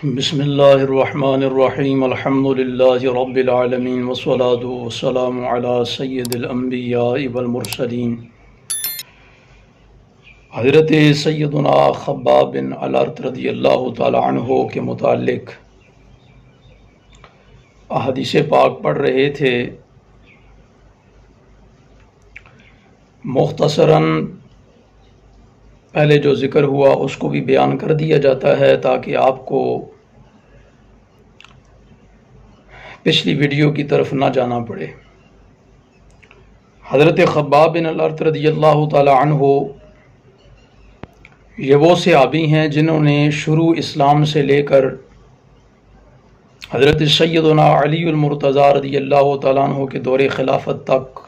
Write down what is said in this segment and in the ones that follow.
بسم اللہ الرحمن الرحیم الحمد للہ رب العالمین والصلاة والسلام علی سید الانبیاء والمرسلین حضرت سیدنا خباب بن الارت رضی اللہ تعالی عنہ کے متعلق احادیث پاک پڑھ رہے تھے۔ مختصراً پہلے جو ذکر ہوا اس کو بھی بیان کر دیا جاتا ہے تاکہ آپ کو پچھلی ویڈیو کی طرف نہ جانا پڑے۔ حضرت خباب بن الارت رضی اللہ تعالی عنہ یہ وہ صحابی ہیں جنہوں نے شروع اسلام سے لے کر حضرت سیدنا علی المرتضیٰ رضی اللہ تعالیٰ عنہ کے دور خلافت تک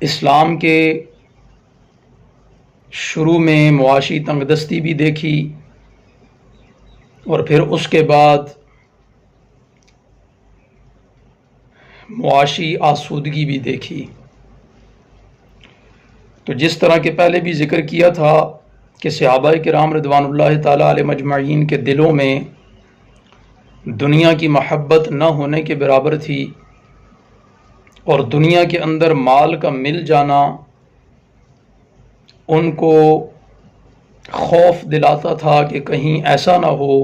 اسلام کے شروع میں معاشی تنگ دستی بھی دیکھی اور پھر اس کے بعد معاشی آسودگی بھی دیکھی۔ تو جس طرح کے پہلے بھی ذکر کیا تھا کہ صحابہ کرام رضوان اللہ تعالی علیہ مجمعین کے دلوں میں دنیا کی محبت نہ ہونے کے برابر تھی، اور دنیا کے اندر مال کا مل جانا ان کو خوف دلاتا تھا کہ کہیں ایسا نہ ہو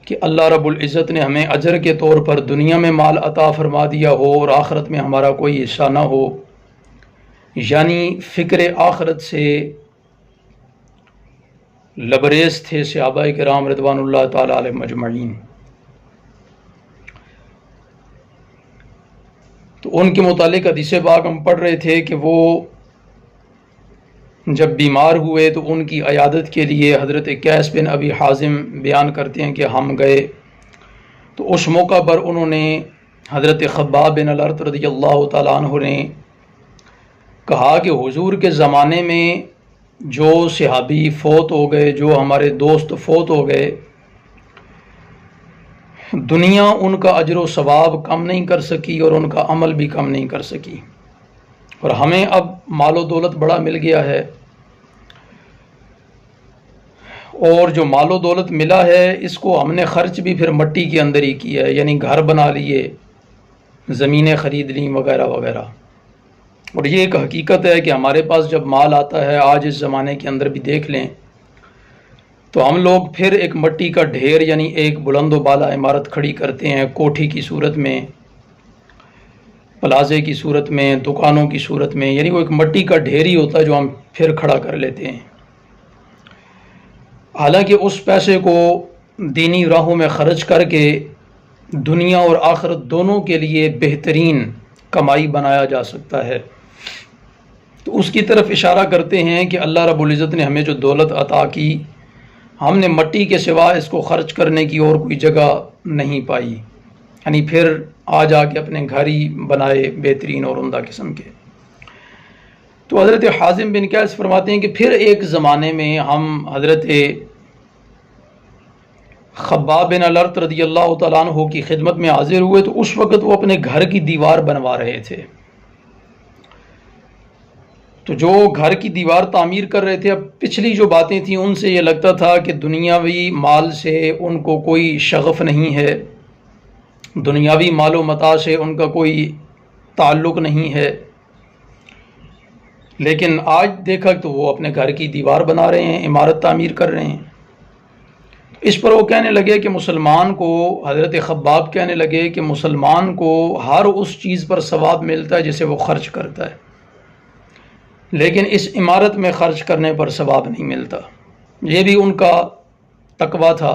کہ اللہ رب العزت نے ہمیں اجر کے طور پر دنیا میں مال عطا فرما دیا ہو اور آخرت میں ہمارا کوئی حصہ نہ ہو، یعنی فکر آخرت سے لبریز تھے صحابہ کرام رضوان اللہ تعالی علیہ مجمعین۔ تو ان کے متعلق حدیث پاک ہم پڑھ رہے تھے کہ وہ جب بیمار ہوئے تو ان کی عیادت کے لیے حضرت قیس بن ابی حازم بیان کرتے ہیں کہ ہم گئے، تو اس موقع پر انہوں نے حضرت خباب بن الارت رضی اللہ تعالیٰ عنہ نے کہا کہ حضور کے زمانے میں جو صحابی فوت ہو گئے، جو ہمارے دوست فوت ہو گئے، دنیا ان کا اجر و ثواب کم نہیں کر سکی اور ان کا عمل بھی کم نہیں کر سکی، اور ہمیں اب مال و دولت بڑا مل گیا ہے، اور جو مال و دولت ملا ہے اس کو ہم نے خرچ بھی پھر مٹی کے اندر ہی کیا ہے، یعنی گھر بنا لیے، زمینیں خرید لیں وغیرہ وغیرہ۔ اور یہ ایک حقیقت ہے کہ ہمارے پاس جب مال آتا ہے، آج اس زمانے کے اندر بھی دیکھ لیں تو ہم لوگ پھر ایک مٹی کا ڈھیر یعنی ایک بلند و بالا عمارت کھڑی کرتے ہیں، کوٹھی کی صورت میں، پلازے کی صورت میں، دکانوں کی صورت میں، یعنی وہ ایک مٹی کا ڈھیر ہی ہوتا ہے جو ہم پھر کھڑا کر لیتے ہیں۔ حالانکہ اس پیسے کو دینی راہوں میں خرچ کر کے دنیا اور آخرت دونوں کے لیے بہترین کمائی بنایا جا سکتا ہے۔ تو اس کی طرف اشارہ کرتے ہیں کہ اللہ رب العزت نے ہمیں جو دولت عطا کی، ہم نے مٹی کے سوا اس کو خرچ کرنے کی اور کوئی جگہ نہیں پائی، یعنی پھر آ جا کے اپنے گھر ہی بنائے بہترین اور عمدہ قسم کے۔ تو حضرت حازم بن قیس فرماتے ہیں کہ پھر ایک زمانے میں ہم حضرت خباب بن الارت رضی اللہ تعالیٰ عنہ کی خدمت میں حاضر ہوئے، تو اس وقت وہ اپنے گھر کی دیوار بنوا رہے تھے۔ تو جو گھر کی دیوار تعمیر کر رہے تھے، اب پچھلی جو باتیں تھیں ان سے یہ لگتا تھا کہ دنیاوی مال سے ان کو کوئی شغف نہیں ہے، دنیاوی مال و متاع سے ان کا کوئی تعلق نہیں ہے، لیکن آج دیکھا تو وہ اپنے گھر کی دیوار بنا رہے ہیں، عمارت تعمیر کر رہے ہیں۔ اس پر وہ کہنے لگے کہ مسلمان کو، حضرت خباب کہنے لگے کہ مسلمان کو ہر اس چیز پر ثواب ملتا ہے جسے وہ خرچ کرتا ہے، لیکن اس عمارت میں خرچ کرنے پر ثواب نہیں ملتا۔ یہ بھی ان کا تقویٰ تھا۔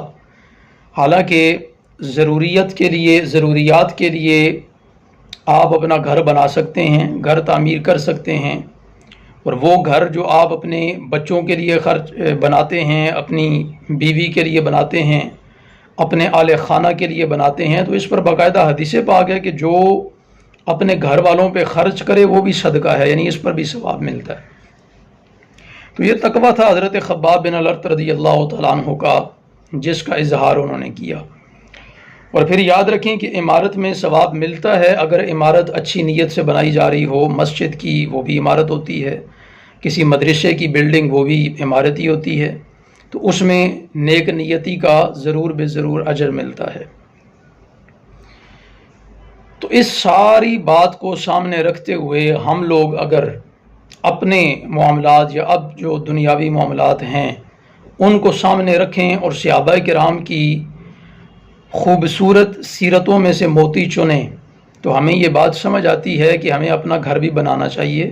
حالانکہ ضروریات کے لیے آپ اپنا گھر بنا سکتے ہیں، گھر تعمیر کر سکتے ہیں، اور وہ گھر جو آپ اپنے بچوں کے لیے خرچ بناتے ہیں، اپنی بیوی کے لیے بناتے ہیں، اپنے اہل خانہ کے لیے بناتے ہیں، تو اس پر باقاعدہ حدیث پاک ہے کہ جو اپنے گھر والوں پہ خرچ کرے وہ بھی صدقہ ہے، یعنی اس پر بھی ثواب ملتا ہے۔ تو یہ تقویٰ تھا حضرت خباب بن الارت رضی اللہ تعالیٰ عنہ کا، جس کا اظہار انہوں نے کیا۔ اور پھر یاد رکھیں کہ عمارت میں ثواب ملتا ہے اگر عمارت اچھی نیت سے بنائی جا رہی ہو۔ مسجد کی وہ بھی عمارت ہوتی ہے، کسی مدرسے کی بلڈنگ وہ بھی عمارت ہی ہوتی ہے، تو اس میں نیک نیتی کا ضرور بے ضرور اجر ملتا ہے۔ تو اس ساری بات کو سامنے رکھتے ہوئے ہم لوگ اگر اپنے معاملات یا اب جو دنیاوی معاملات ہیں ان کو سامنے رکھیں اور صحابہ کرام کی خوبصورت سیرتوں میں سے موتی چنیں تو ہمیں یہ بات سمجھ آتی ہے کہ ہمیں اپنا گھر بھی بنانا چاہیے،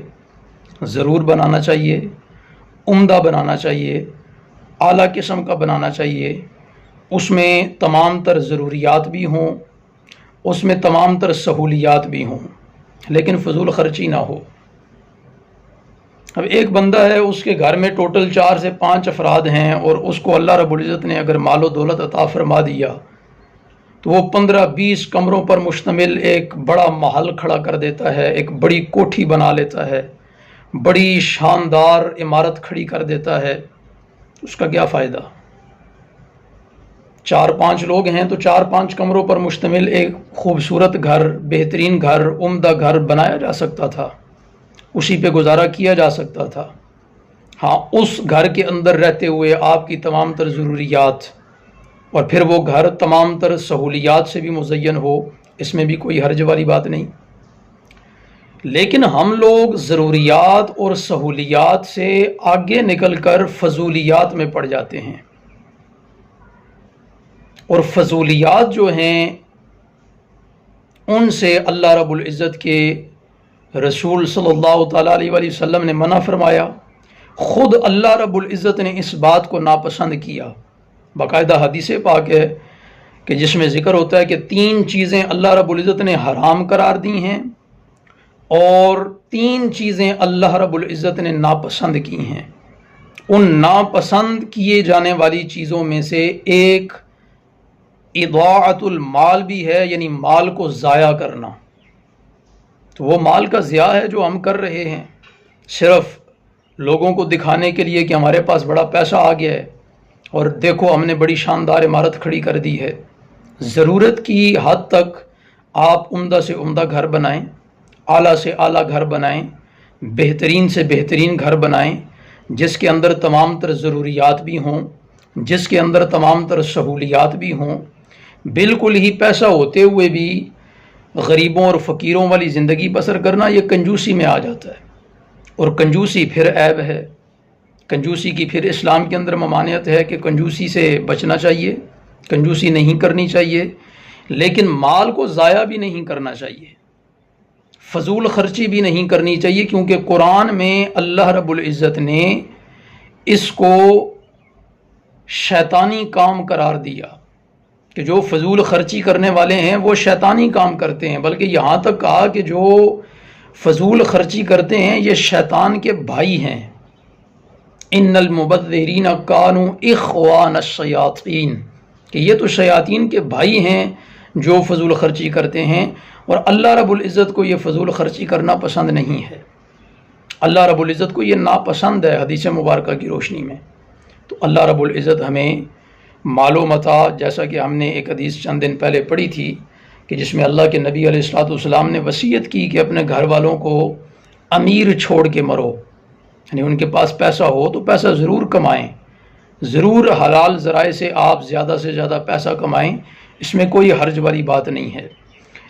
ضرور بنانا چاہیے، عمدہ بنانا چاہیے، اعلیٰ قسم کا بنانا چاہیے، اس میں تمام تر ضروریات بھی ہوں، اس میں تمام تر سہولیات بھی ہوں، لیکن فضول خرچی نہ ہو۔ اب ایک بندہ ہے، اس کے گھر میں ٹوٹل 4 سے 5 افراد ہیں اور اس کو اللہ رب العزت نے اگر مال و دولت عطا فرما دیا تو وہ 15-20 کمروں پر مشتمل ایک بڑا محل کھڑا کر دیتا ہے، ایک بڑی کوٹھی بنا لیتا ہے، بڑی شاندار عمارت کھڑی کر دیتا ہے۔ اس کا کیا فائدہ؟ 4-5 لوگ ہیں تو 4-5 کمروں پر مشتمل ایک خوبصورت گھر، بہترین گھر، عمدہ گھر بنایا جا سکتا تھا، اسی پہ گزارا کیا جا سکتا تھا۔ ہاں، اس گھر کے اندر رہتے ہوئے آپ کی تمام تر ضروریات اور پھر وہ گھر تمام تر سہولیات سے بھی مزین ہو، اس میں بھی کوئی حرج والی بات نہیں۔ لیکن ہم لوگ ضروریات اور سہولیات سے آگے نکل کر فضولیات میں پڑ جاتے ہیں، اور فضولیات جو ہیں ان سے اللہ رب العزت کے رسول صلی اللہ تعالیٰ علیہ وآلہ وسلم نے منع فرمایا۔ خود اللہ رب العزت نے اس بات کو ناپسند کیا۔ باقاعدہ حدیث پاک ہے کہ جس میں ذکر ہوتا ہے کہ 3 چیزیں اللہ رب العزت نے حرام قرار دی ہیں اور 3 چیزیں اللہ رب العزت نے ناپسند کی ہیں۔ ان ناپسند کیے جانے والی چیزوں میں سے ایک اضاعت المال بھی ہے، یعنی مال کو ضائع کرنا۔ تو وہ مال کا ضیاع ہے جو ہم کر رہے ہیں صرف لوگوں کو دکھانے کے لیے کہ ہمارے پاس بڑا پیسہ آ گیا ہے اور دیکھو ہم نے بڑی شاندار عمارت کھڑی کر دی ہے۔ ضرورت کی حد تک آپ عمدہ سے عمدہ گھر بنائیں، اعلیٰ سے اعلیٰ گھر بنائیں، بہترین سے بہترین گھر بنائیں، جس کے اندر تمام تر ضروریات بھی ہوں، جس کے اندر تمام تر سہولیات بھی ہوں۔ بالکل ہی پیسہ ہوتے ہوئے بھی غریبوں اور فقیروں والی زندگی بسر کرنا یہ کنجوسی میں آ جاتا ہے، اور کنجوسی پھر عیب ہے۔ کنجوسی کی پھر اسلام کے اندر ممانعت ہے کہ کنجوسی سے بچنا چاہیے، کنجوسی نہیں کرنی چاہیے، لیکن مال کو ضائع بھی نہیں کرنا چاہیے، فضول خرچی بھی نہیں کرنی چاہیے، کیونکہ قرآن میں اللہ رب العزت نے اس کو شیطانی کام قرار دیا کہ جو فضول خرچی کرنے والے ہیں وہ شیطانی کام کرتے ہیں، بلکہ یہاں تک کہا کہ جو فضول خرچی کرتے ہیں یہ شیطان کے بھائی ہیں۔ ان المبذرین کانوا اخوان الشیاطین، کہ یہ تو شیاطین کے بھائی ہیں جو فضول خرچی کرتے ہیں، اور اللہ رب العزت کو یہ فضول خرچی کرنا پسند نہیں ہے۔ اللہ رب العزت کو یہ ناپسند ہے حدیث مبارکہ کی روشنی میں۔ تو اللہ رب العزت ہمیں مال و متاع، جیسا کہ ہم نے ایک حدیث چند دن پہلے پڑھی تھی کہ جس میں اللہ کے نبی علیہ الصلوۃ والسلام نے وصیت کی کہ اپنے گھر والوں کو امیر چھوڑ کے مرو، یعنی ان کے پاس پیسہ ہو تو پیسہ ضرور کمائیں، ضرور حلال ذرائع سے آپ زیادہ سے زیادہ پیسہ کمائیں، اس میں کوئی حرج والی بات نہیں ہے،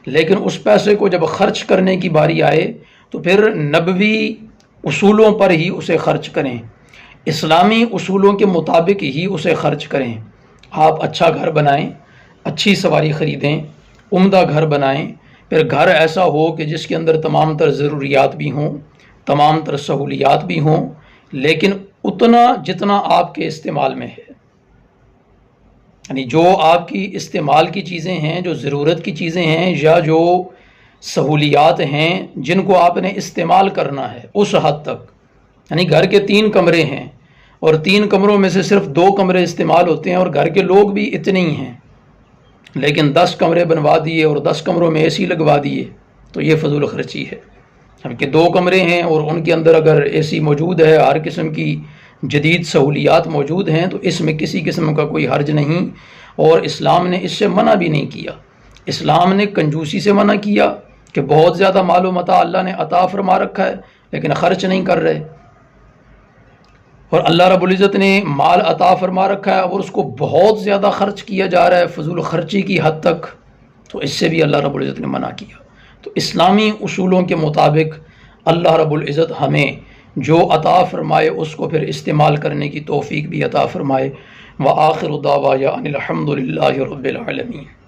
لیکن اس پیسے کو جب خرچ کرنے کی باری آئے تو پھر نبوی اصولوں پر ہی اسے خرچ کریں، اسلامی اصولوں کے مطابق ہی اسے خرچ کریں۔ آپ اچھا گھر بنائیں، اچھی سواری خریدیں، عمدہ گھر بنائیں، پھر گھر ایسا ہو کہ جس کے اندر تمام تر ضروریات بھی ہوں، تمام تر سہولیات بھی ہوں، لیکن اتنا جتنا آپ کے استعمال میں ہے، یعنی جو آپ کی استعمال کی چیزیں ہیں، جو ضرورت کی چیزیں ہیں، یا جو سہولیات ہیں جن کو آپ نے استعمال کرنا ہے اس حد تک۔ یعنی گھر کے 3 کمرے ہیں اور 3 کمروں میں سے صرف 2 کمرے استعمال ہوتے ہیں اور گھر کے لوگ بھی اتنے ہی ہیں، لیکن 10 کمرے بنوا دیے اور 10 کمروں میں اے سی لگوا دیے تو یہ فضول خرچی ہے۔ کہ 2 کمرے ہیں اور ان کے اندر اگر اے سی موجود ہے، ہر قسم کی جدید سہولیات موجود ہیں، تو اس میں کسی قسم کا کوئی حرج نہیں، اور اسلام نے اس سے منع بھی نہیں کیا۔ اسلام نے کنجوسی سے منع کیا کہ بہت زیادہ مال و متاع اللہ نے عطا فرما رکھا ہے لیکن خرچ نہیں کر رہے، اور اللہ رب العزت نے مال عطا فرما رکھا ہے اور اس کو بہت زیادہ خرچ کیا جا رہا ہے فضول خرچی کی حد تک، تو اس سے بھی اللہ رب العزت نے منع کیا۔ تو اسلامی اصولوں کے مطابق اللہ رب العزت ہمیں جو عطا فرمائے اس کو پھر استعمال کرنے کی توفیق بھی عطا فرمائے۔ وآخر دعوانا ان الحمد للہ رب العالمین۔